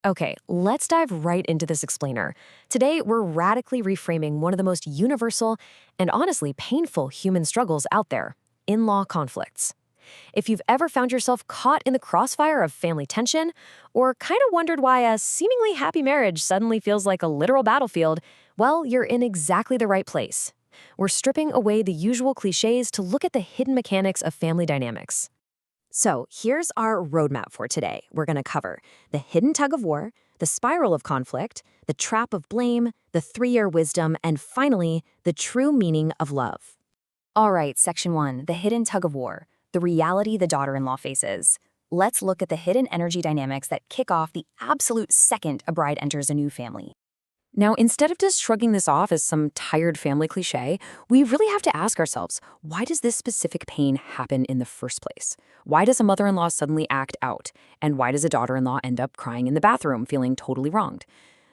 Okay, let's dive right into this explainer. Today, we're radically reframing one of the most universal and honestly painful human struggles out there: in law conflicts. If you've ever found yourself caught in the crossfire of family tension, or kind of wondered why a seemingly happy marriage suddenly feels like a literal battlefield, well, you're in exactly the right place. We're stripping away the usual cliches to look at the hidden mechanics of family dynamics. So here's our roadmap for today. We're going to cover the hidden tug of war, the spiral of conflict, the trap of blame, the three-year wisdom, and finally, the true meaning of love. All right, Section 1, the hidden tug of war, the reality the daughter-in-law faces. Let's look at the hidden energy dynamics that kick off the absolute second a bride enters a new family. Now, instead of just shrugging this off as some tired family cliche, we really have to ask ourselves, why does this specific pain happen in the first place? Why does a mother-in-law suddenly act out? And why does a daughter-in-law end up crying in the bathroom, feeling totally wronged?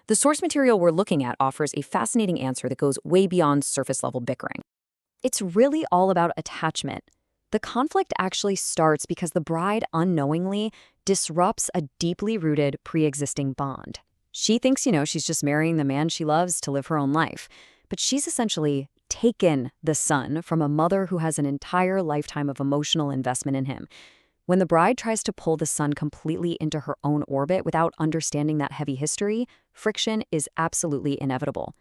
The source material we're looking at offers a fascinating answer that goes way beyond surface-level bickering. It's really all about attachment. The conflict actually starts because the bride unknowingly disrupts a deeply rooted pre-existing bond. She thinks, she's just marrying the man she loves to live her own life. But she's essentially taken the son from a mother who has an entire lifetime of emotional investment in him. When the bride tries to pull the son completely into her own orbit without understanding that heavy history, friction is absolutely inevitable.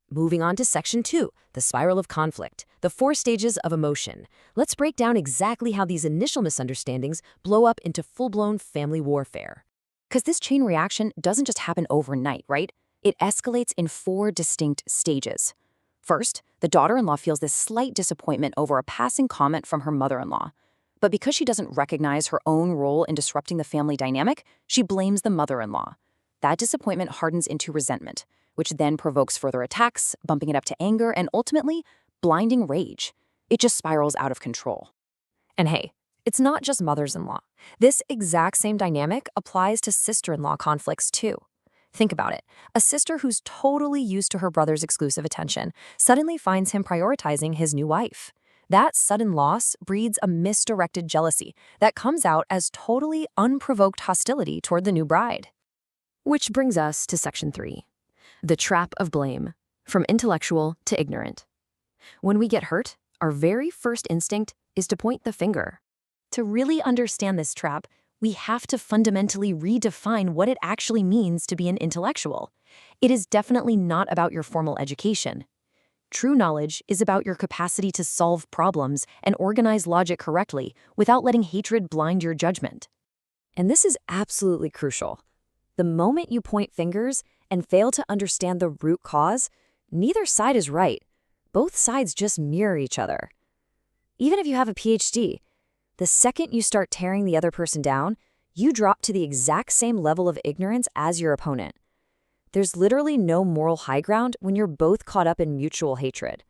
Moving on to Section 2, the spiral of conflict, the 4 stages of emotion. Let's break down exactly how these initial misunderstandings blow up into full-blown family warfare. Because this chain reaction doesn't just happen overnight, right? It escalates in 4 distinct stages. First, the daughter-in-law feels this slight disappointment over a passing comment from her mother-in-law. But because she doesn't recognize her own role in disrupting the family dynamic, she blames the mother-in-law. That disappointment hardens into resentment, which then provokes further attacks, bumping it up to anger, and ultimately, blinding rage. It just spirals out of control. And hey, it's not just mothers-in-law. This exact same dynamic applies to sister-in-law conflicts too. Think about it. A sister who's totally used to her brother's exclusive attention suddenly finds him prioritizing his new wife. That sudden loss breeds a misdirected jealousy that comes out as totally unprovoked hostility toward the new bride. Which brings us to Section 3, the trap of blame, from intellectual to ignorant. When we get hurt, our very first instinct is to point the finger. To really understand this trap, we have to fundamentally redefine what it actually means to be an intellectual. It is definitely not about your formal education. True knowledge is about your capacity to solve problems and organize logic correctly without letting hatred blind your judgment. And this is absolutely crucial. The moment you point fingers and fail to understand the root cause, neither side is right. Both sides just mirror each other. Even if you have a PhD, the second you start tearing the other person down, you drop to the exact same level of ignorance as your opponent. There's literally no moral high ground when you're both caught up in mutual hatred.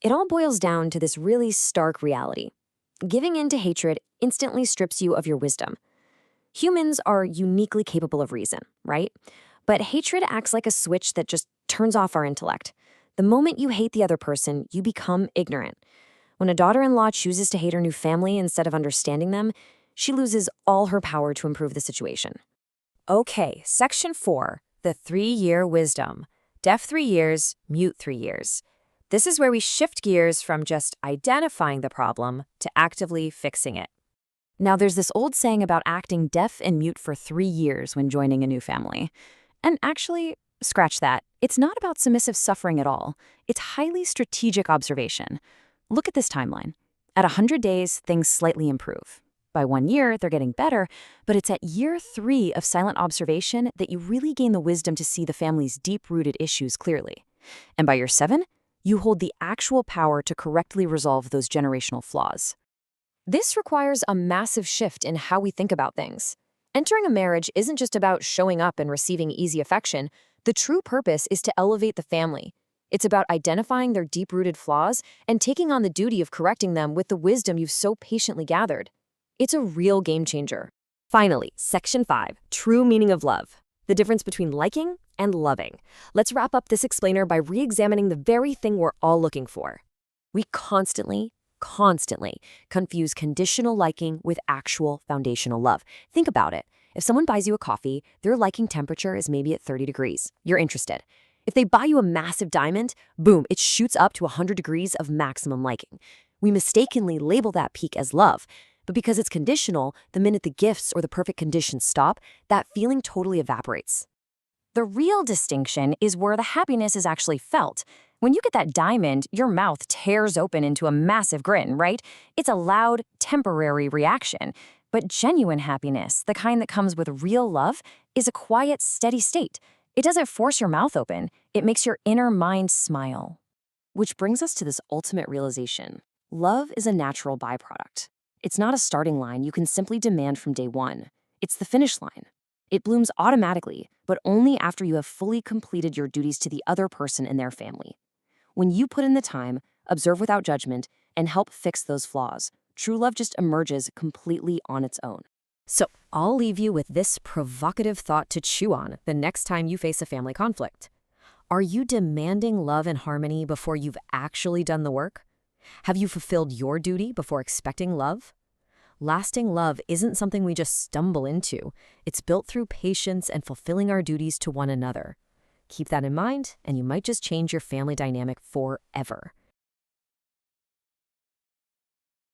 It all boils down to this really stark reality. Giving in to hatred instantly strips you of your wisdom. Humans are uniquely capable of reason, right? But hatred acts like a switch that just turns off our intellect. The moment you hate the other person, you become ignorant. When a daughter-in-law chooses to hate her new family instead of understanding them, she loses all her power to improve the situation. Okay, Section 4, the 3-year wisdom. Deaf 3 years, mute 3 years. This is where we shift gears from just identifying the problem to actively fixing it. Now, there's this old saying about acting deaf and mute for 3 years when joining a new family. And actually, scratch that. It's not about submissive suffering at all. It's highly strategic observation. Look at this timeline. At 100 days, things slightly improve. By 1 year, they're getting better, but it's at year 3 of silent observation that you really gain the wisdom to see the family's deep-rooted issues clearly. And by year 7, you hold the actual power to correctly resolve those generational flaws. This requires a massive shift in how we think about things. Entering a marriage isn't just about showing up and receiving easy affection. The true purpose is to elevate the family. It's about identifying their deep-rooted flaws and taking on the duty of correcting them with the wisdom you've so patiently gathered. It's a real game changer. Finally, Section 5, true meaning of love. The difference between liking and loving. Let's wrap up this explainer by re-examining the very thing we're all looking for. We constantly confuse conditional liking with actual foundational love. Think about it. If someone buys you a coffee, their liking temperature is maybe at 30 degrees. You're interested. If they buy you a massive diamond, boom, it shoots up to 100 degrees of maximum liking. We mistakenly label that peak as love, but because it's conditional, the minute the gifts or the perfect conditions stop, that feeling totally evaporates. The real distinction is where the happiness is actually felt. When you get that diamond, your mouth tears open into a massive grin, right? It's a loud, temporary reaction. But genuine happiness, the kind that comes with real love, is a quiet, steady state. It doesn't force your mouth open. It makes your inner mind smile. Which brings us to this ultimate realization. Love is a natural byproduct. It's not a starting line you can simply demand from day one. It's the finish line. It blooms automatically, but only after you have fully completed your duties to the other person and their family. When you put in the time, observe without judgment, and help fix those flaws, true love just emerges completely on its own. So, I'll leave you with this provocative thought to chew on the next time you face a family conflict. Are you demanding love and harmony before you've actually done the work? Have you fulfilled your duty before expecting love? Lasting love isn't something we just stumble into. It's built through patience and fulfilling our duties to one another. Keep that in mind, and you might just change your family dynamic forever.